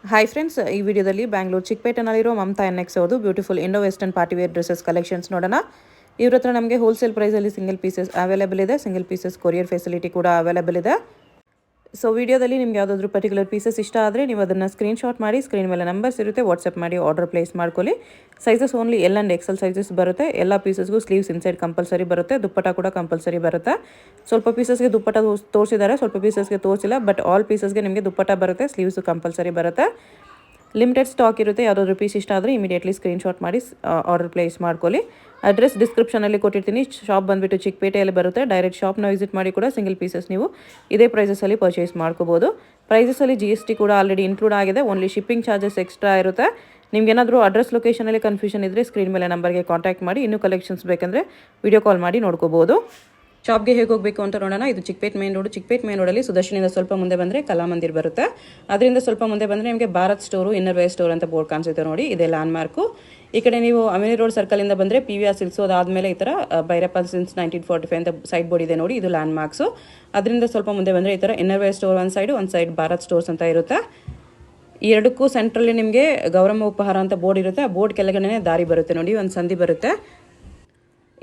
Hi friends, ಈ ವಿಡಿಯೋದಲ್ಲಿ ಬ್ಯಾಂಗ್ಳೂರು ಚಿಕ್ಕಪೇಟೆನಲ್ಲಿರೋ ಮಮತಾ ಎನ್ಎಕ್ಸ್ ಅವ್ರದ್ದು beautiful Indo western party wear dresses collections ನೋಡೋಣ. ಇವ್ರ ಹತ್ರ ನಮಗೆ ಹೋಲ್ಸೇಲ್ ಪ್ರೈಸಲ್ಲಿ ಸಿಂಗಲ್ ಪೀಸಸ್ ಅವೈಲೇಬಲ್ ಇದೆ. ಸಿಂಗಲ್ ಪೀಸಸ್ ಕೊರಿಯರ್ ಫೆಸಿಲಿಟಿ ಕೂಡ ಅವೈಲೇಬಲ್ ಇದೆ. ಸೊ ವಿಡಿಯೋದಲ್ಲಿ ನಿಮ್ಗೆ ಯಾವುದಾದ್ರೂ ಪರ್ಟಿಕ್ಯುಲರ್ ಪೀಸಸ್ ಇಷ್ಟ ಆದರೆ ನೀವು ಅದನ್ನು ಸ್ಕ್ರೀನ್ಶಾಟ್ ಮಾಡಿ, ಸ್ಕ್ರೀನ್ ಮೇಲೆ ನಂಬರ್ಸ್ ಇರುತ್ತೆ, ವಾಟ್ಸಪ್ ಮಾಡಿ ಆರ್ಡರ್ ಪ್ಲೇಸ್ ಮಾಡ್ಕೊಳ್ಳಿ. Sizes only L and XL sizes ಬರುತ್ತೆ. ಎಲ್ಲ ಪೀಸಸ್ಗೂ ಸ್ಲೀವ್ಸ್ ಇನ್ಸೈಡ್ ಕಂಪಲ್ಸರಿ ಬರುತ್ತೆ. ದುಪ್ಪಟ ಕೂಡ ಕಂಪಲ್ಸರಿ ಬರುತ್ತೆ. ಸ್ವಲ್ಪ ಪೀಸಸ್ಗೆ ದುಪ್ಪಟ ತೋರಿಸಿದ್ದಾರೆ, ಸ್ವಲ್ಪ ಪೀಸಸ್ಗೆ ತೋರಿಸಿಲ್ಲ. ಬಟ್ ಆಲ್ ಪೀಸಸ್ಗೆ ನಿಮಗೆ ದುಪ್ಪಟ ಬರುತ್ತೆ, ಸ್ಲೀವ್ಸ್ ಕಂಪಲ್ಸರಿ ಬರುತ್ತೆ. ಲಿಮಿಟೆಡ್ ಸ್ಟಾಕ್ ಇರುತ್ತೆ. ಯಾವುದಾದ್ರೂ ಪೀಸ್ ಇಷ್ಟ ಆದರೆ ಇಮಿಡಿಯೇಟ್ಲಿ ಸ್ಕ್ರೀನ್ಶಾಟ್ ಮಾಡಿ ಆರ್ಡರ್ ಪ್ಲೇಸ್ ಮಾಡ್ಕೊಳ್ಳಿ. ಅಡ್ರೆಸ್ ಡಿಸ್ಕ್ರಿಪ್ಷನಲ್ಲಿ ಕೊಟ್ಟಿರ್ತೀನಿ. ಶಾಪ್ ಬಂದುಬಿಟ್ಟು ಚಿಕ್ಕಪೇಟೆಯಲ್ಲಿ ಬರುತ್ತೆ. ಡೈರೆಕ್ಟ್ ಶಾಪ್ನ ವಿಸಿಟ್ ಮಾಡಿ ಕೂಡ ಸಿಂಗಲ್ ಪೀಸಸ್ ನೀವು ಇದೇ ಪ್ರೈಸಸಲ್ಲಿ ಪರ್ಚೇಸ್ ಮಾಡ್ಕೋಬೋದು. ಪ್ರೈಸಸಲ್ಲಿ GST ಕೂಡ ಆಲ್ರೆಡಿ ಇನ್ಕ್ಲೂಡ್ ಆಗಿದೆ. ಓನ್ಲಿ ಶಿಪ್ಪಿಂಗ್ ಚಾರ್ಜಸ್ ಎಕ್ಸ್ಟ್ರಾ ಇರುತ್ತೆ. ನಿಮಗೇನಾದರೂ ಅಡ್ರೆಸ್ ಲೊಕೇಶನಲ್ಲಿ ಕನ್ಫ್ಯೂಷನ್ ಇದ್ದರೆ ಸ್ಕ್ರೀನ್ ಮೇಲೆ ನಂಬರ್ಗೆ ಕಾಂಟ್ಯಾಕ್ಟ್ ಮಾಡಿ. ಇನ್ನೂ ಕಲೆಕ್ಷನ್ಸ್ ಬೇಕಂದರೆ ವಿಡಿಯೋ ಕಾಲ್ ಮಾಡಿ ನೋಡ್ಕೋಬೋದು. ಶಾಪ್ಗೆ ಹೇಗೆ ಹೋಗಬೇಕು ಅಂತ ನೋಡೋಣ. ಇದು Chickpet main road. Chickpet main ರೋಡಲ್ಲಿ ಸುದರ್ಶನಿಂದ ಸ್ವಲ್ಪ ಮುಂದೆ ಬಂದರೆ ಕಲಾಮಂದಿರ್ ಬರುತ್ತೆ. ಅದರಿಂದ ಸ್ವಲ್ಪ ಮುಂದೆ ಬಂದರೆ ನಿಮಗೆ Bharat store, inner wear store ಅಂತ ಬೋರ್ಡ್ ಕಾಣಿಸುತ್ತೆ ನೋಡಿ, ಇದೇ ಲ್ಯಾಂಡ್ ಮಾರ್ಕು. ಈ ಕಡೆ ನೀವು ಅಮಿನಿ ರೋಡ್ ಸರ್ಕಲಿಂದ ಬಂದರೆ PVR ಸಿಲ್ಕ್ಸ್, ಅದಾದಮೇಲೆ ಈ ಥರ ಭೈರಪ್ಪ ಸಿನ್ಸ್ 1945 ಅಂತ ಸೈಡ್ ಬೋರ್ಡ್ ಇದೆ ನೋಡಿ, ಇದು ಲ್ಯಾಂಡ್ ಮಾರ್ಕ್ಸು. ಅದರಿಂದ ಸ್ವಲ್ಪ ಮುಂದೆ ಬಂದರೆ ಈ ಥರ ಇನ್ನರ್ ವೇರ್ ಸ್ಟೋರ್ ಒಂದು ಸೈಡ್ ಭಾರತ್ ಸ್ಟೋರ್ಸ್ ಅಂತ ಇರುತ್ತೆ. ಈ ಎರಡಕ್ಕೂ ಸೆಂಟ್ರಲ್ಲಿ ನಿಮಗೆ ಗೌರಮ್ಮ ಉಪಹಾರ ಅಂತ ಬೋರ್ಡ್ ಇರುತ್ತೆ. ಆ ಬೋರ್ಡ್ ಕೆಳಗಡೆ ದಾರಿ ಬರುತ್ತೆ ನೋಡಿ, ಒಂದು ಸಂಧಿ ಬರುತ್ತೆ.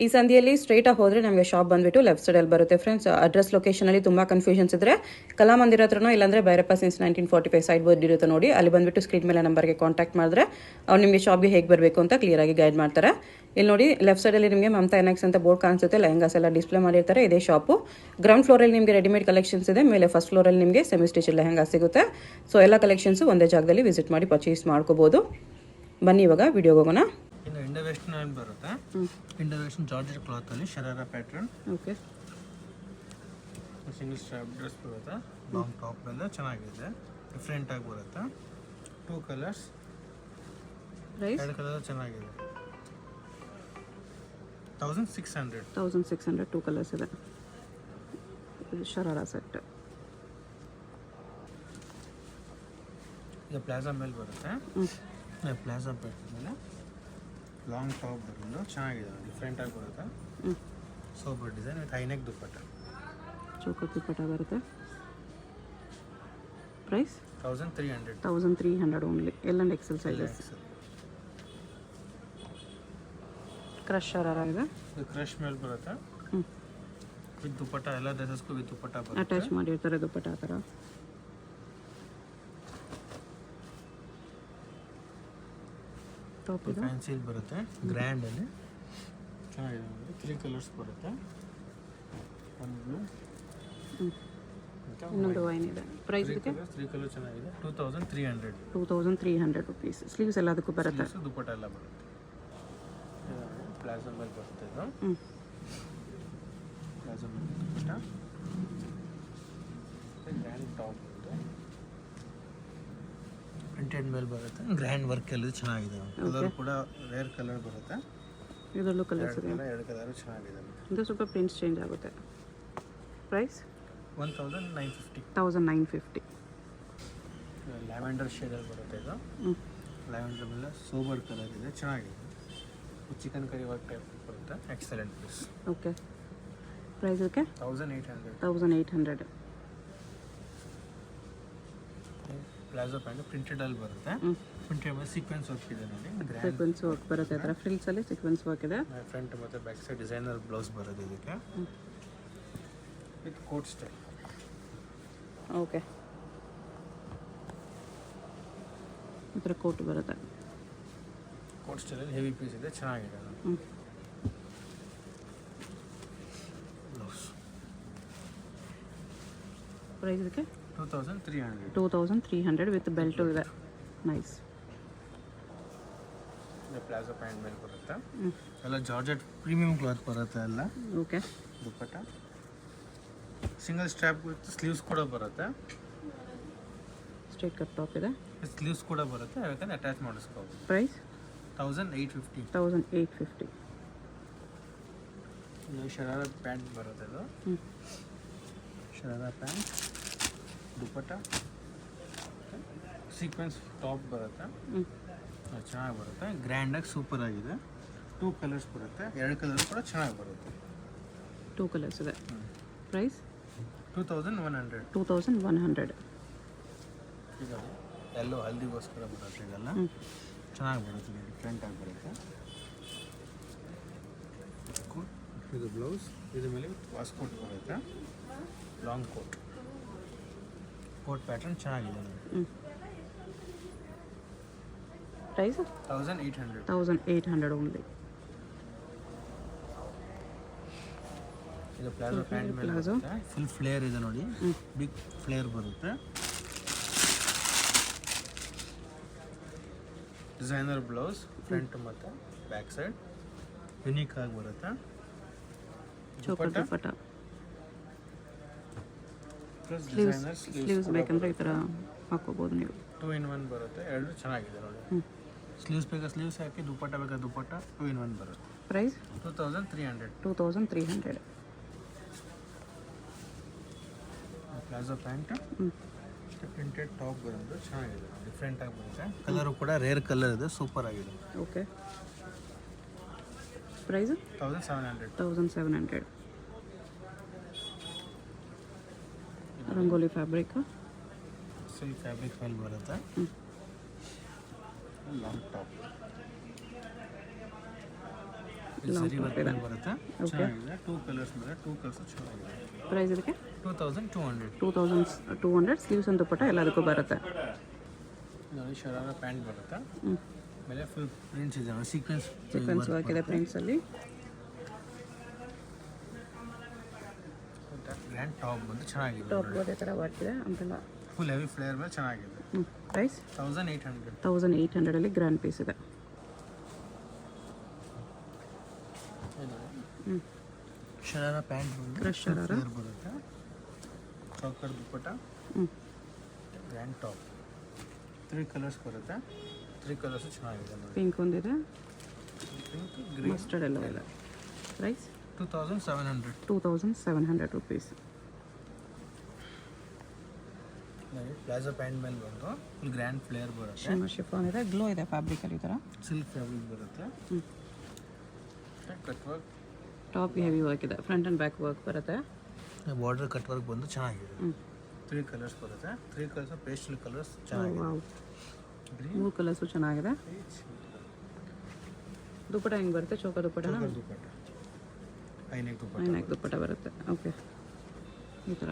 ಈ ಸಂಧಿಯಲ್ಲಿ ಸ್ಟ್ರೈಟಾಗಿ ಹೋದರೆ ನಮಗೆ ಶಾಪ್ ಬಂದುಬಿಟ್ಟು ಲೆಫ್ಟ್ ಸೈಡಲ್ಲಿ ಬರುತ್ತೆ ಫ್ರೆಂಡ್ಸ್. ಅಡ್ರೆಸ್ ಲೊಕೇಶನಲ್ಲಿ ತುಂಬ ಕನ್ಫ್ಯೂಷನ್ಸ್ ಇದ್ದರೆ ಕಲಾಮಂದಿರ ಹತ್ರನೋ ಇಲ್ಲಾಂದರೆ ಭೈರಪ್ಪ ಸಿನ್ಸ್ 1945 ಸೈಡ್ ಬೋರ್ಡ್ ಇರುತ್ತೆ ನೋಡಿ, ಅಲ್ಲಿ ಬಂದುಬಿಟ್ಟು ಸ್ಕ್ರೀನ್ ಮೇಲೆ ನಂಬರ್ಗೆ ಕಾಂಟ್ಯಾಕ್ಟ್ ಮಾಡಿದ್ರೆ ಅವ್ರು ನಿಮಗೆ ಶಾಪ್ಗೆ ಹೇಗೆ ಬರಬೇಕು ಅಂತ ಕ್ಲಿಯರಾಗಿ ಗೈಡ್ ಮಾಡ್ತಾರೆ. ಇಲ್ಲಿ ನೋಡಿ ಲೆಫ್ಟ್ ಸೈಡಲ್ಲಿ ನಿಮಗೆ ಮಮತಾ ಎನ್ಎಕ್ಸ್ ಅಂತ ಬೋರ್ಡ್ ಕಾಣಿಸುತ್ತೆ. ಲೆಹಂಗಾಸ್ ಎಲ್ಲ ಡಿಸ್ಪ್ಲೇ ಮಾಡಿರ್ತಾರೆ. ಇದೇ ಶಾಪು. ಗ್ರೌಂಡ್ ಫ್ಲೋರಲ್ಲಿ ನಿಮಗೆ ರೆಡಿಮೇಡ್ ಕಲೆಕ್ಷನ್ಸ್ ಇದೆ. ಮೇಲೆ ಫಸ್ಟ್ ಫ್ಲೋರಲ್ಲಿ ನಿಮಗೆ ಸೆಮಿ ಸ್ಟಿಚ್ ಲೆಹಂಗಾ ಸಿಗುತ್ತೆ. ಸೊ ಎಲ್ಲ ಕಲೆಕ್ಷನ್ಸು ಒಂದೇ ಜಾಗದಲ್ಲಿ ವಿಸಿಟ್ ಮಾಡಿ ಪರ್ಚೇಸ್ ಮಾಡ್ಕೋಬೋದು. ಬನ್ನಿ ಇವಾಗ ವಿಡಿಯೋಗೆ ಹೋಗೋಣ. ಇನ್ನು ಇಂಡೋ ವೆಸ್ಟರ್ನ್ ಅಲ್ಲಿ ಬರುತ್ತೆ. ಇಂಡೋ ವೆಸ್ಟರ್ನ್ ಜಾರ್ಜೆಟ್ ಕ್ಲಾತ್ ಅಲ್ಲಿ sharara pattern. Okay, single strap dress ಬರುತ್ತೆ. ಲಾಂಗ್ ಟಾಪ್ ಎಲ್ಲ ಚೆನ್ನಾಗಿದೆ, ಡಿಫ್ರೆಂಟ್ ಆಗಿ ಬರುತ್ತೆ. 2 ಕಲರ್ಸ್, ಪ್ರೈಸ್ 2 ಕಲರ್ ಚೆನ್ನಾಗಿದೆ. 1600. 2 ಕಲರ್ಸ್ ಇದೆ. ಇದು ಶರಾರಾ ಸೆಟ್. ಇದು ಪ್ಲಾಜಾ ಮೇಲೆ ಬರುತ್ತೆ. ಪ್ಲಾಜಾ ಪ್ಯಾಟರ್ನ್ ಮೇಲೆ ಲಾಂಗ್ ಟಾಪ್ ಬರೋದು ಚೆನ್ನಾಗಿದೆ, ಡಿಫ್ರೆಂಟ್ ಆಗಿ ಬರುತ್ತೆ. Sober design with high neck dupatta. ಚೌಕ ದುಪ್ಪಟ್ಟ ಬರುತ್ತೆ. Price 1300. 1300 only. L and XL sizes. Crush sharara ಇದೆ. ಇದು ಕ್ರಶ್ ಮೇಲೆ ಬರುತ್ತೆ. ವಿತ್ ದುಪ್ಪಟ್ಟ, ಎಲ್ಲ ಡ್ರೆಸಸ್ಗೂ ವಿತ್ ದುಪ್ಪಟ್ಟ ಬರುತ್ತೆ. ಅಟ್ಯಾಚ್ ಮಾಡಿರ್ತಾರೆ ದುಪ್ಪಟ್ಟ ಆ ಥರ. ಟಾಪ್ ಇದೆ. ಫ್ಯಾನ್ಸಿ ಬರುತ್ತೆ, ಗ್ರ್ಯಾಂಡ್ ಅಲ್ಲಿ ಚೆನ್ನಾಗಿದೆ. 3 ಕಲರ್ಸ್ ಬರುತ್ತೆ. ಒಂದು ಬ್ಲೂ, ಇನ್ನೊಂದು ವೈನ್ ಇದೆ. ಪ್ರೈಸ್ ಇದಕ್ಕೆ 3 ಕಲರ್ ಚೆನ್ನಾಗಿದೆ. 2300. 2300 ರುಪೀಸ್. ಸ್ಲೀವ್ಸ್ ಎಲ್ಲ ಅದಕ್ಕೂ ಬರುತ್ತೆ. ದುಪ್ಪಟ್ಟ ಎಲ್ಲ ಬರುತ್ತೆ. ಪ್ಲಾಜಾ ಮೇಲೆ ಬರುತ್ತೆ ಇದು. ಪ್ಲಾಜಾ ಮೇಲೆ ದುಪ್ಪಟ್ಟ, ಗ್ರ್ಯಾಂಡ್ ಟಾಪ್ ಬರುತ್ತೆ. ಪ್ರಿಂಟೆಡ್ ಮೇಲೆ ಬರುತ್ತೆ. ಗ್ರ್ಯಾಂಡ್ ವರ್ಕ್ ಎಲ್ಲ ಚೆನ್ನಾಗಿದೆ. ಕಲರ್ ಕೂಡ ರೇರ್ ಕಲರ್ ಬರುತ್ತೆ. ಇದರಲ್ಲೂ ಕಲರ್ಸ್ ಇದೆ. 2 ಕಲರ್ ಚೆನ್ನಾಗಿದೆ. ಇದು ಸ್ವಲ್ಪ ಪ್ರಿಂಟ್ಸ್ ಚೇಂಜ್ ಆಗುತ್ತೆ. ಪ್ರೈಸ್ 1950. 1950. ಲ್ಯಾವೆಂಡರ್ ಶೇಡಲ್ಲಿ ಬರುತ್ತೆ ಇದು. ಲ್ಯಾವೆಂಡರ್ ಮೇಲೆ ಸೋಬರ್ ಕಲರ್ ಇದೆ, ಚೆನ್ನಾಗಿದೆ. ಚಿಕನ್ ಕರಿ ವರ್ಕ್ ಟೈಪ್ ಬರುತ್ತೆ. Excellent piece. ಓಕೆ, ಪ್ರೈಸ್ ಇದಕ್ಕೆ 1800. 1800. ಪ್ಲಾಜೋ ಪ್ಯಾಂಟ್ ಪ್ರಿಂಟೆಡ್ ಅಲ್ಲಿ ಬರುತ್ತೆ. ಪ್ರಿಂಟೆಡ್ ಮೇಲೆ ಸೀಕ್ವೆನ್ಸ್ ವರ್ಕ್ ಇದೆ ನೋಡಿ, ಸೀಕ್ವೆನ್ಸ್ ವರ್ಕ್ ಬರುತ್ತೆ. ಅದರ ಫ್ರಿಲ್ಸ್ ಅಲ್ಲಿ ಸೀಕ್ವೆನ್ಸ್ ವರ್ಕ್ ಇದೆ. ಫ್ರಂಟ್ ಮತ್ತು ಬ್ಯಾಕ್ ಸೈಡ್ ಡಿಸೈನರ್ ಬ್ಲೌಸ್ ಬರುತ್ತೆ ಇದಕ್ಕೆ, ವಿತ್ ಕೋಟ್ ಸ್ಟೈಲ್. ಓಕೆ, ಈ ಥರ ಕೋಟ್ ಬರುತ್ತೆ. ಕೋಟ್ ಸ್ಟೈಲಲ್ಲಿ ಹೆವಿ ಪೀಸ್ ಇದೆ, ಚೆನ್ನಾಗಿದೆ. ಬ್ಲೌಸ್ ಪ್ರೈಸ್ ಇದಕ್ಕೆ 2300. 2300 ವಿತ್ ಬೆಲ್ಟು ಇದೆ. ನೈಸ್. ಪ್ಲಾಜೋ ಪ್ಯಾಂಟ್ ಮೇಲೆ ಬರುತ್ತೆ. ಎಲ್ಲ ಜಾರ್ಜೆಟ್ ಪ್ರೀಮಿಯಂ ಕ್ಲಾತ್ ಬರುತ್ತೆ ಎಲ್ಲ. Okay, dupatta single strap with sleeves ಕೂಡ ಬರುತ್ತೆ. ಸ್ಟ್ರೈಟ್ ಕಟ್ ಟಾಪ್ ಇದೆ. ಸ್ಲೀವ್ಸ್ ಕೂಡ ಬರುತ್ತೆ, ಯಾಕಂದ್ರೆ ಅಟ್ಯಾಚ್ ಮಾಡಿಸ್ಕೋಬೋದು. ಪ್ರೈಸ್ 1850. 1850. ಶರಾರಾ ಪ್ಯಾಂಟ್ ಬರುತ್ತೆ ಇದು. ಶರಾರಾ ಪ್ಯಾಂಟ್, ದುಪ್ಪಟ್ಟ, ಸೀಕ್ವೆನ್ಸ್ ಟಾಪ್ ಬರುತ್ತೆ. ಚೆನ್ನಾಗಿ ಬರುತ್ತೆ, ಗ್ರ್ಯಾಂಡಾಗಿ ಸೂಪರ್ ಆಗಿದೆ. 2 ಕಲರ್ಸ್ ಬರುತ್ತೆ. 2 ಕಲರ್ ಕೂಡ ಚೆನ್ನಾಗಿ ಬರುತ್ತೆ. 2 ಕಲರ್ಸ್ ಇದೆ. ಪ್ರೈಸ್ 2100. 2100. ಇದು ಎಲ್ಲೋ ಹಲ್ದಿಗೋಸ್ಕರ ಬರುತ್ತೆ ಇದೆಲ್ಲ ಚೆನ್ನಾಗಿ ಬರುತ್ತೆ, ಡಿಫ್ರೆಂಟಾಗಿ ಬರುತ್ತೆ. ಇದು ಬ್ಲೌಸ್, ಇದ್ರ ಮೇಲೆ ವಾಸ್ಕೋಟ್ ಬರುತ್ತೆ, ಲಾಂಗ್ ಕೋಟ್ ಪ್ಯಾಟರ್ನ್ ಚೆನ್ನಾಗಿದೆ ನೋಡಿ. ಪ್ರೈಸ್ 1800. 1800 ಓನ್ಲಿ. ಇದು ಪ್ಲಾಜೋ ಪ್ಯಾಂಟ್ ಮೇಲೆ ಫುಲ್ ಫ್ಲೇರ್ ಇದೆ ನೋಡಿ, ಬಿಗ್ ಫ್ಲೇರ್ ಬರುತ್ತೆ. ಡಿಸೈನರ್ ಬ್ಲೌಸ್ ಫ್ರಂಟ್ ಮತ್ತು ಬ್ಯಾಕ್ ಸೈಡ್ ಯುನೀಕ್ ಆಗಿ ಬರುತ್ತೆ. ಚೋಕರ್ ದುಪ್ಪಟ್ಟ. ಪ್ಲಸ್ ಡಿಸೈನರ್ ಸ್ಲೀವ್ಸ್ ಬೇಕಂದ್ರೆ ಈ ಥರ ಹಾಕೋಬೋದು ನೀವು. 2 in 1 ಬರುತ್ತೆ, ಎರಡು ಚೆನ್ನಾಗಿದೆ ನೋಡಿ. ಸ್ಲೀವ್ಸ್ ಬೇಕಾ ಸ್ಲೀವ್ಸ್ ಹಾಕಿ, ದುಪ್ಪಟ್ಟ ಬೇಕಾ ದುಪ್ಪಟ್ಟ, 2 in 1 ಬರುತ್ತೆ. Price 2300. 2300. Palazzo pant printed top ಬರುತ್ತೆ, ಚೆನ್ನಾಗಿದೆ, ಡಿಫ್ರೆಂಟಾಗಿ ಬರುತ್ತೆ. ಕಲರು ಕೂಡ ರೇರ್ ಕಲರ್ ಇದೆ, ಸೂಪರ್ ಆಗಿದೆ. Okay. Price 1700. 1700. Rangoli fabric, silk fabric ಮೇಲೆ ಬರುತ್ತೆ, ಲಾಂಗ್ ಟಾಪ್ ಸರಿ ಬರುತ್ತೆ, ಚೆನ್ನಾಗಿದೆ. 2 ಕಲರ್ಸ್ ಮೇಲೆ 2 ಕಲರ್ಸ್ ಚೆನ್ನಾಗಿದೆ. ಪ್ರೈಸ್ ಇದಕ್ಕೆ 2200. 2200. ಸ್ಲೀವ್ಸ್ ಅಂತ ದುಪ್ಪಟ್ಟ ಎಲ್ಲದಕ್ಕೂ ಬರುತ್ತೆ. ನೋಡಿ ಶರಾರ ಪ್ಯಾಂಟ್ ಬರುತ್ತೆ, ಮೇಲೆ ಫುಲ್ ಪ್ರಿಂಟ್ಸ್ ಇದೆ, ಸೀಕ್ವೆನ್ಸ್ ವರ್ಕ್ ಇದೆ ಪ್ರಿಂಟ್ಸಲ್ಲಿ. ಗ್ರ್ಯಾಂಡ್ ಟಾಪ್ ಬಂದು ಚೆನ್ನಾಗಿದೆ, ಟಾಪ್ ಅದೇ ಥರ ವರ್ಕ್ ಇದೆ ಅಂತೆಲ್ಲ. ಫುಲ್ ಹೆವಿ ಫ್ಲೇರ್ ಮೇಲೆ ಚೆನ್ನಾಗಿದೆ. ಪ್ರೈಸ್ 1800. 1800 ಗ್ರ್ಯಾಂಡ್ ಪೀಸ್ ಇದೆ. ಶರಾರ ಪ್ಯಾಂಟ್ ಬಂದು ಕ್ರಶ್ ಶರಾರ ಬರುತ್ತೆ, ಚೌಕರ್ ದುಪ್ಪಟ್ಟ, ಗ್ರ್ಯಾಂಡ್ ಟಾಪ್. 3 ಕಲರ್ಸ್ ಬರುತ್ತೆ, 3 ಕಲರ್ಸ್ ಚೆನ್ನಾಗಿದೆ ನೋಡಿ. ಪಿಂಕ್ ಒಂದಿದೆ, ಪಿಂಕ್, ಗ್ರೀನ್, ಮಸ್ಟರ್ಡ್ ಎಲ್ಲ ಇದೆ. ಪ್ರೈಸ್ 2700. 2700 ರುಪೀಸ್. ಪ್ಲಾಜೋ ಪ್ಯಾಂಟ್ ಮೇಲೆ ಬಂದು ಫುಲ್ ಗ್ರ್ಯಾಂಡ್ ಫ್ಲೇರ್ ಬರುತ್ತೆ, ಶಿಮ್ಮರ್ ಶಿಫಾನ್ ಇದೆ, ಗ್ಲೋ ಇದೆ ಫ್ಯಾಬ್ರಿಕಲ್ಲಿ ಈ ಥರ. ಸಿಲ್ಕ್ ಫ್ಯಾಬ್ರಿಕ್ ಬರುತ್ತೆ, cut work, top heavy work ಇದೆ, ಫ್ರಂಟ್ ಆ್ಯಂಡ್ ಬ್ಯಾಕ್ ವರ್ಕ್ ಬರುತ್ತೆ. ಬಾರ್ಡರ್ ಕಟ್ ವರ್ಕ್ ಬಂದು ಚೆನ್ನಾಗಿದೆ. 3 ಕಲರ್ಸ್ ಬರುತ್ತೆ, 3 ಕಲರ್ಸ್ ಪೇಸ್ಟಲ್ ಕಲರ್ಸ್ ಚೆನ್ನಾಗಿದೆ. ಗ್ರೀನ್, 3 ಕಲರ್ಸು ಚೆನ್ನಾಗಿದೆ. ದುಪ್ಪಟ್ಟ ಹೆಂಗೆ ಬರುತ್ತೆ? ಚೌಕ ದುಪ್ಪಟ್ಟನ, ದುಪ್ಪಟ್ಟ, ಐನೆಕ್ ದುಪ್ಪಟ್ಟ ಬರುತ್ತೆ. ಓಕೆ, ಈ ಥರ.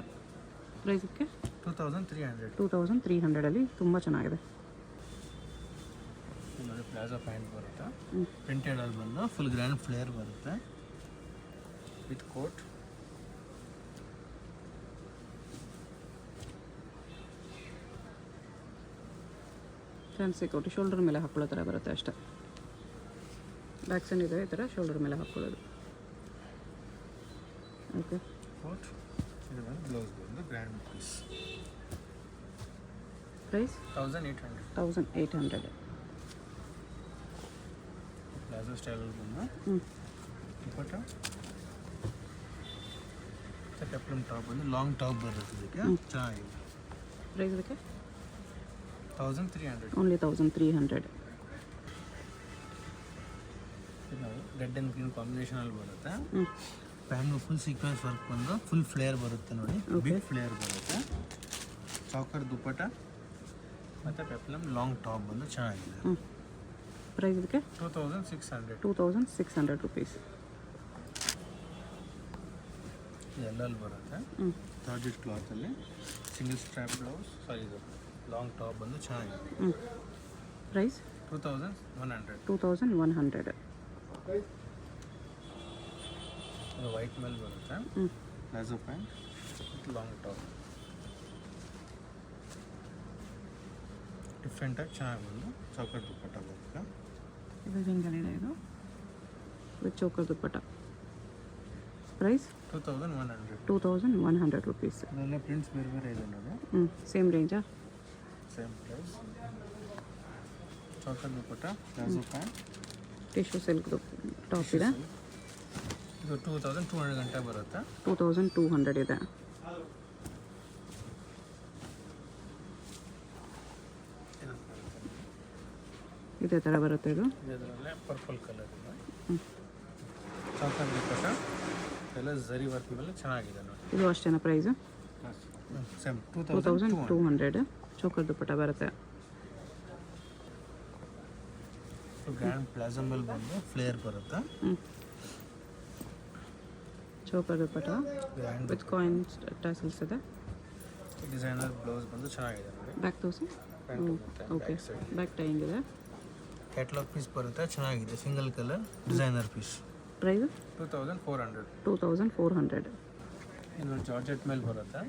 ಪ್ರೈಸಕ್ಕೆ 2300. 2300 ತುಂಬ ಚೆನ್ನಾಗಿದೆ. ನೋಡಿ ಪ್ಲಾಜೋ ಪ್ಯಾಂಟ್ ಬರುತ್ತೆ, ಪ್ರಿಂಟೆಡ್ ಅಲ್ಲಿ ಬಂದು ಫುಲ್ ಗ್ರ್ಯಾಂಡ್ ಫ್ಲೇರ್ ಬರುತ್ತೆ, with coat. Fancy coat shoulder ಮೇಲೆ ಹಾಕೊಳ್ಳೋ ಥರ ಬರುತ್ತೆ ಅಷ್ಟೇ. ಬ್ಯಾಕ್ ಸೈಡ್ ಇದೆ ಈ ಥರ ಶೋಲ್ಡರ್ ಮೇಲೆ ಹಾಕ್ಕೊಳ್ಳೋದು. ಓಕೆ. ಕೋಟ್, ಇದು ಬಂದು ಬ್ಲೌಸ್ ಬಂದು ಗ್ರ್ಯಾಂಡ್ ಪೀಸ್. ಪ್ರೈಸ್ 1800. 1800. ಪ್ಲಾಜೋ ಸ್ಟೈಲಲ್ಲಿ ಬಂದು ದುಪ್ಪಟ್ಟ, ಪೆಪ್ಲಮ್ ಟಾಪ್ ಬಂದು ಲಾಂಗ್ ಟಾಪ್ ಬರುತ್ತೆ, ಇದಕ್ಕೆ ಚೆನ್ನಾಗಿದೆ. ಪ್ರೈಸ್ ಇದಕ್ಕೆ 1300. ಓನ್ಲಿ 1300. ರೆಡ್ ಆ್ಯಂಡ್ ಗ್ರೀನ್ ಕಾಂಬಿನೇಷನಲ್ಲಿ ಬರುತ್ತೆ. ಪ್ಯಾಂಟ್ ಫುಲ್ ಸೀಕ್ವೆನ್ಸ್ ವರ್ಕ್ ಬಂದು ಫುಲ್ ಫ್ಲೇರ್ ಬರುತ್ತೆ ನೋಡಿ, ಬಿಗ್ ಫ್ಲೇರ್ ಬರುತ್ತೆ. ಚೌಕರ್ ದುಪ್ಪಟ್ಟ ಮತ್ತು ಪೆಪ್ಲಮ್ ಲಾಂಗ್ ಟಾಪ್ ಬಂದು ಚೆನ್ನಾಗಿದೆ. ಪ್ರೈಸ್ ಇದಕ್ಕೆ 2600. 2600 ರುಪೀಸ್. ಎಲ್ಲಲ್ಲಿ ಬರುತ್ತೆ, ಜಾರ್ಜೆಟ್ ಕ್ಲಾತಲ್ಲಿ ಸಿಂಗಲ್ ಸ್ಟ್ರ್ಯಾಪ್ ಬ್ಲೌಸ್, ಇದು ಲಾಂಗ್ ಟಾಪ್ ಬಂದು ಚೆನ್ನಾಗಿದೆ. ಪ್ರೈಸ್ 2100. 2100. ಇದು ವೈಟ್ ಮೇಲೆ ಬರುತ್ತೆ, palazzo pant with long top, ಡಿಫ್ರೆಂಟಾಗಿ ಚೆನ್ನಾಗಿ ಬಂದು ಚೌಕರ್ ದುಪ್ಪಟ್ಟ ಬರುತ್ತೆ. ಇದು ರಿಂಗಲ್ಲಿದೆ, ಇದು ವಿತ್ ಚೌಕರ್ ದುಪ್ಪಟ್ಟ. ಪ್ರೈಸ್ 2100. 2100 ರುಪೀಸ್. ಅದೆಲ್ಲ ಪ್ರಿಂಟ್ಸ್ ಬೇರೆ ಬೇರೆ ಇದೆ ನೋಡಿ. ಸೇಮ್ ರೇಂಜಾ? Same price. ಚೌಕರ್ dupatta, palazzo pant, tissue silk top ಇದೆ. ಇದು 2200 ಗಂಟೆ ಬರುತ್ತೆ. 2200 ಇದೆ. ಇದೇ ಥರ ಬರುತ್ತೆ ಇದು. ಇದರಲ್ಲೇ ಪರ್ಪಲ್ ಕಲರ್ ಇದೆ, ಚೌಕರ್ ದುಪ್ಪಟ್ಟ ಎಲ್ಲ ಝರಿ ವರ್ಕ್ ಮೇಲೆ ಚೆನ್ನಾಗಿದೆ ನೋಡಿ. ಇದು ಅಷ್ಟೇನಾ ಪ್ರೈಸು? ಸೇಮ್ 2200 ಚೌಕರ್ ದುಪ್ಪಟ್ಟ ಬರುತ್ತೆ. ಗ್ರ್ಯಾಂಡ್ ಪ್ಲಾಜೋ ಮೇಲೆ ಬಂದು ಫ್ಲೇರ್ ಬರುತ್ತೆ. Choker dupatta grand with coins tassels ಇದೆ. ಡಿಸೈನರ್ ಬ್ಲೌಸ್ ಬಂದು ಚೆನ್ನಾಗಿದೆ ನೋಡಿ. ಬ್ಯಾಕ್ ತೋರಿಸಿ. ಓಕೆ, ಬ್ಯಾಕ್ ಟೈಯಿಂಗ್ ಇದೆ. ಕ್ಯಾಟ್ಲಾಗ್ ಪೀಸ್ ಬರುತ್ತೆ, ಚೆನ್ನಾಗಿದೆ. Single colour designer piece. Price 2400. 2400. ಇನ್ನು ಜಾರ್ಜೆಟ್ ಮೇಲೆ ಬರುತ್ತೆ.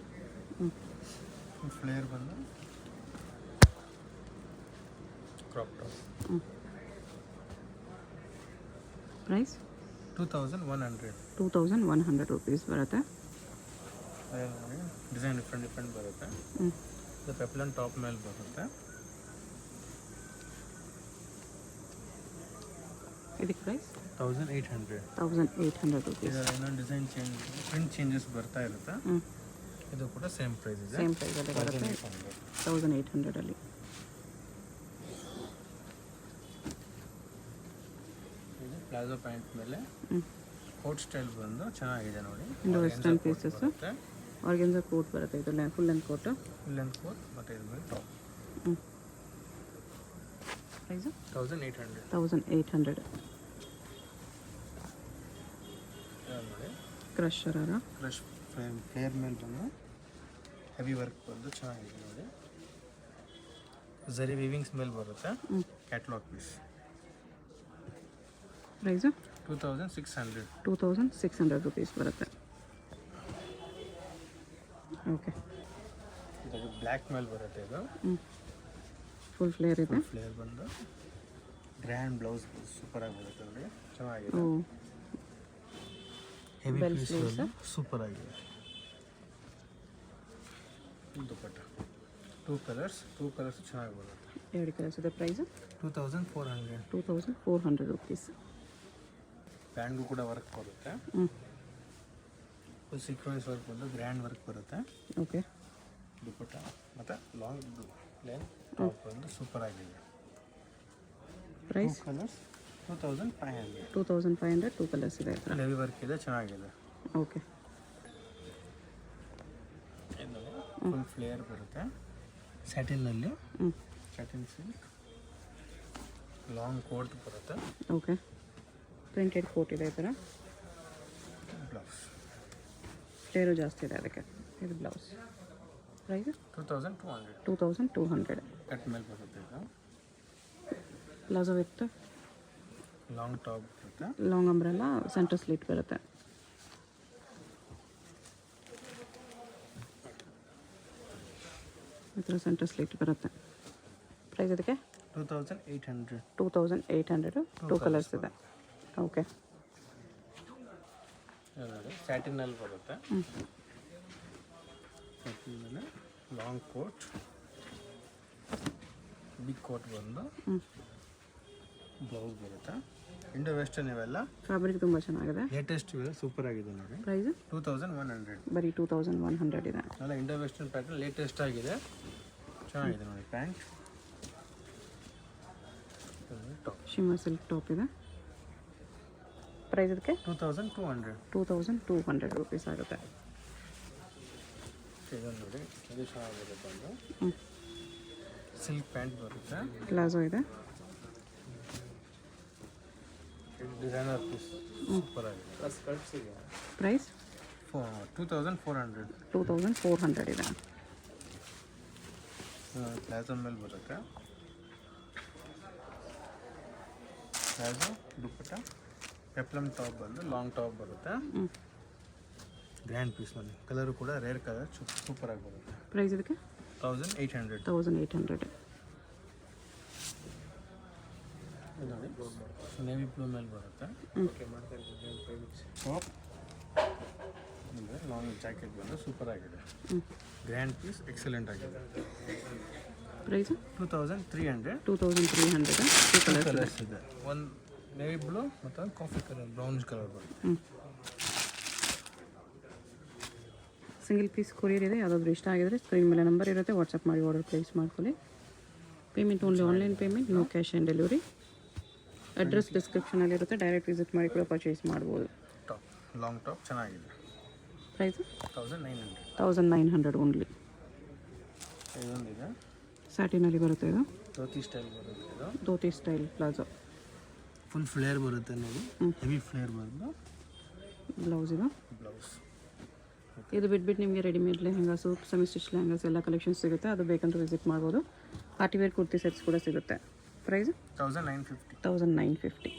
ಫ್ಲೇರ್ ಬಂದು ಕ್ರಾಪ್ ಟಾಪ್. ಪ್ರೈಸ್ 2100. 2100 rupees ಬರುತ್ತೆ. ಡಿಸೈನ್ ಡಿಫ್ರೆಂಟ್ ಬರುತ್ತೆ. ಇದು ಪೆಪ್ಲನ್ ಟಾಪ್ ಮೇಲೆ ಬರುತ್ತೆ. ಇದಕ್ಕೆ ಪ್ರೈಸ್ 1800. 1800 rupees. ಇದರ ಇನ್ನೊಂದು ಡಿಸೈನ್ ಪ್ರಿಂಟ್ ಚೇಂಜಸ್ ಬರ್ತಾ ಇರುತ್ತೆ. ಇದು ಕೂಡ ಸೇಮ್ ಪ್ರೈಸ್ ಇದೆ. ಸೇಮ್ ಪ್ರೈಸಲ್ಲಿ ಬರುತ್ತೆ. 1800 ಅಲ್ಲಿ. ಇದು ಪ್ಲಾಜೋ ಪ್ಯಾಂಟ್ ಮೇಲೆ ಕೋಟ್ ಸ್ಟೈಲ್ ಬಂದು ಚೆನ್ನಾಗಿದೆ ನೋಡಿ. Indo western pieces organza coat ಬರುತ್ತೆ. ಇದು full length coat. Full length coat ಮತ್ತು ಇದ್ರ ಮೇಲೆ ಟಾಪ್. ಪ್ರೈಸು 1800. 1800. ನೋಡಿ ಕ್ರಶ್ ಶರಾರ. ಕ್ರಶ್ ಫ್ಲೇರ್ ಮೇಲೆ ಬಂದು ಹೆವಿ ವರ್ಕ್ ಬಂದು ಚೆನ್ನಾಗಿದೆ ನೋಡಿ. ಝರಿ ವಿವಿಂಗ್ಸ್ ಮೇಲೆ ಬರುತ್ತೆ. Catalog piece. ಪ್ರೈಸು 2600. 2600 rupees ಬರುತ್ತೆ. ಓಕೆ, ಇದು ಬ್ಲ್ಯಾಕ್ ಮೇಲೆ ಬರುತ್ತೆ. ಇದು ಫುಲ್ ಫ್ಲೇರ್ ಇದೆ. ಫ್ಲೇರ್ ಬಂದು ಗ್ರ್ಯಾಂಡ್ ಬ್ಲೌಸ್ ಸೂಪರ್ ಆಗಿ ಬರುತ್ತೆ ನೋಡಿ. ಚೆನ್ನಾಗಿದೆ. ಓ, heavy Bell piece sleeves. Super ಆಗಿದೆ. ದುಪ್ಪಟ್ಟ ಟೂ ಕಲರ್ಸ್ ಚೆನ್ನಾಗಿ ಬರುತ್ತೆ. 2 ಕಲರ್ಸ್ ಇದೆ. ಪ್ರೈಸು 2400. 2400 rupees. ಪ್ಯಾಂಟ್ಗೂ ಕೂಡ ವರ್ಕ್ ಬರುತ್ತೆ. ಫುಲ್ ಸೀಕ್ವೆನ್ಸ್ ವರ್ಕ್ ಬಂದು ಗ್ರ್ಯಾಂಡ್ ವರ್ಕ್ ಬರುತ್ತೆ. ಓಕೆ, ದುಪ್ಪಟ್ಟ ಮತ್ತು ಲಾಂಗ್ ಪ್ಲೇನ್ ಟಾಪ್ ಬಂದು ಸೂಪರ್ ಆಗಿದೆ. Price colours 2500. 2500. 2 ಕಲರ್ಸ್ ಇದೆ. ಹೆವಿ ವರ್ಕ್ ಇದೆ, ಚೆನ್ನಾಗಿದೆ. ಓಕೆ, ಫುಲ್ ಫ್ಲೇರ್ ಬರುತ್ತೆ. ಸ್ಯಾಟಿನಲ್ಲಿ ಸ್ಯಾಟಿನ್ ಸಿಲ್ಕ್ ಲಾಂಗ್ ಕೋಟ್ ಬರುತ್ತೆ. ಓಕೆ, ಪ್ರಿಂಟೆಡ್ ಕೋಟ್ ಇದೆ. ಈ ಥರ ಬ್ಲೌಸ್ ಫ್ಲೇರು ಜಾಸ್ತಿ ಇದೆ ಅದಕ್ಕೆ. ಇದು ಬ್ಲೌಸ್. ಪ್ರೈಸ್ 2200. 2200. ಕಟ್ ಮೇಲೆ ಬರುತ್ತೆ. ಇದು ಪ್ಲಾಜೋ ವಿತ್ ಲಾಂಗ್ ಟಾಪ್ ಬರುತ್ತೆ. ಲಾಂಗ್ ಅಂಬ್ರೆಲ್ಲ ಸೆಂಟರ್ ಸ್ಲಿಟ್ ಬರುತ್ತೆ. ಈ ಥರ ಸೆಂಟರ್ ಸ್ಲಿಟ್ ಬರುತ್ತೆ. ಪ್ರೈಸ್ ಇದಕ್ಕೆ 2800. 2800. 2 ಕಲರ್ಸ್ ಇದೆ. ಓಕೆ, ನೋಡಿ ಸ್ಯಾಟಿನಲ್ಲಿ ಬರುತ್ತೆ. ಸ್ಯಾಟಿನ್ ಮೇಲೆ ಲಾಂಗ್ ಕೋಟ್, ಬಿಗ್ ಕೋಟ್ ಬಂದು ಬ್ಲೌಸ್ ಬರುತ್ತೆ. ಇಂಡೋ ವೆಸ್ಟರ್ನ್ ಇವೆಲ್ಲ ಫ್ಯಾಬ್ರಿಕ್ ತುಂಬ ಚೆನ್ನಾಗಿದೆ. ಲೇಟೆಸ್ಟ್ ಇವೆಲ್ಲ ಸೂಪರ್ ಆಗಿದೆ ನೋಡಿ. ಪ್ರೈಸ್ 2100. ಬರೀ 2100 ಇದೆ. ಎಲ್ಲ ಇಂಡೋ ವೆಸ್ಟರ್ನ್ ಪ್ಯಾಟರ್ನ್ ಲೇಟೆಸ್ಟ್ ಆಗಿದೆ, ಚೆನ್ನಾಗಿದೆ ನೋಡಿ. Pant top shimmer silk top ಇದೆ. ಪ್ರೈಸ್ ಇದಕ್ಕೆ 2200. 2200 rupees ಆಗುತ್ತೆ. ಇದನ್ನು ನೋಡಿ, ಇದು ಚೆನ್ನಾಗಿದೆ. ಬಂದು ಸಿಲ್ಕ್ ಪ್ಯಾಂಟ್ ಬರುತ್ತೆ. ಪ್ಲಾಜೋ ಇದೆ. ಡಿಸೈನರ್ ಪೀಸ್ ಸೂಪರ್ ಆಗಿದೆ. ಪ್ರೈಸ್ 2400. 2400 ಇದೆ. ಪ್ಲಾಜೋ ಮೇಲೆ ಬರುತ್ತೆ. ಪ್ಲಾಜೋ ದುಪ್ಪಟ್ಟ ಪೆಪ್ಲಮ್ ಟಾಪ್ ಬಂದು ಲಾಂಗ್ ಟಾಪ್ ಬರುತ್ತೆ. ಗ್ರ್ಯಾಂಡ್ ಪೀಸ್ ನೋಡಿ. ಕಲರು ಕೂಡ ರೇರ್ ಕಲರ್, ಸೂಪರ್ ಆಗಿ ಬರುತ್ತೆ. ಪ್ರೈಸ್ ಇದಕ್ಕೆ 1800. 1800. ನೋಡಿ ನೇವಿ ಬ್ಲೂ ಮೇಲೆ ಬರುತ್ತೆ. ಟಾಪ್ ಲಾಂಗ್ ಜಾಕೆಟ್ ಬಂದು ಸೂಪರ್ ಆಗಿದೆ. ಗ್ರ್ಯಾಂಡ್ ಪೀಸ್ ಎಕ್ಸಲೆಂಟ್ ಆಗಿದೆ. ಪ್ರೈಸ್ 2300. 2300. 2 ಕಲರ್ಸ್ ಇದೆ. ಒಂದು ನೇವಿ ಬ್ಲೂ ಮತ್ತು ಒಂದು ಕಾಫಿ ಕಲರ್ ಬ್ರೌನಿಶ್ ಕಲರ್ ಬರುತ್ತೆ. ಸಿಂಗಲ್ ಪೀಸ್ ಕೊರಿಯರ್ ಇದೆ. ಯಾವುದಾದ್ರೂ ಇಷ್ಟ ಆಗಿದ್ರೆ ಸ್ಕ್ರೀನ್ ಮೇಲೆ ನಂಬರ್ ಇರುತ್ತೆ, ವಾಟ್ಸಪ್ ಮಾಡಿ ಆರ್ಡರ್ ಪ್ಲೇಸ್ ಮಾಡ್ಕೊಳ್ಳಿ. Payment only online payment, no cash on delivery. Address ಡಿಸ್ಕ್ರಿಪ್ಷನಲ್ಲಿರುತ್ತೆ, ಡೈರೆಕ್ಟ್ ವಿಸಿಟ್ ಮಾಡಿ ಕೂಡ ಪರ್ಚೇಸ್ ಮಾಡ್ಬೋದು. ಟಾಪ್ ಲಾಂಗ್ ಟಾಪ್ ಚೆನ್ನಾಗಿದೆ. ಪ್ರೈಸು 1900. 1900 ಓನ್ಲಿ. ಇದೊಂದಿದೆ, ಸ್ಯಾಟಿನಲ್ಲಿ ಬರುತ್ತೆ. ಇದು ಧೋತಿ ಸ್ಟೈಲ್ ಬರುತ್ತೆ. ಇದು dhoti style palazzo. Full flare ಬರುತ್ತೆ ನೋಡಿ, ಹೆವಿ ಫ್ಲೇರ್ ಬರೋದು ಬ್ಲೌಸ್ ಇದು. ಬ್ಲೌಸ್. ಇದು ಬಿಟ್ಬಿಟ್ಟು ನಿಮಗೆ readymade lehengas, semi stitch lehengas ಎಲ್ಲ ಕಲೆಕ್ಷನ್ಸ್ ಸಿಗುತ್ತೆ. ಅದು ಬೇಕಂತ ವಿಸಿಟ್ ಮಾಡ್ಬೋದು. ಪಾರ್ಟಿ ವೇರ್ ಕುರ್ತಿ ಸೆಟ್ಸ್ ಕೂಡ ಸಿಗುತ್ತೆ. ಪ್ರೈಸ್ 1950. 1950.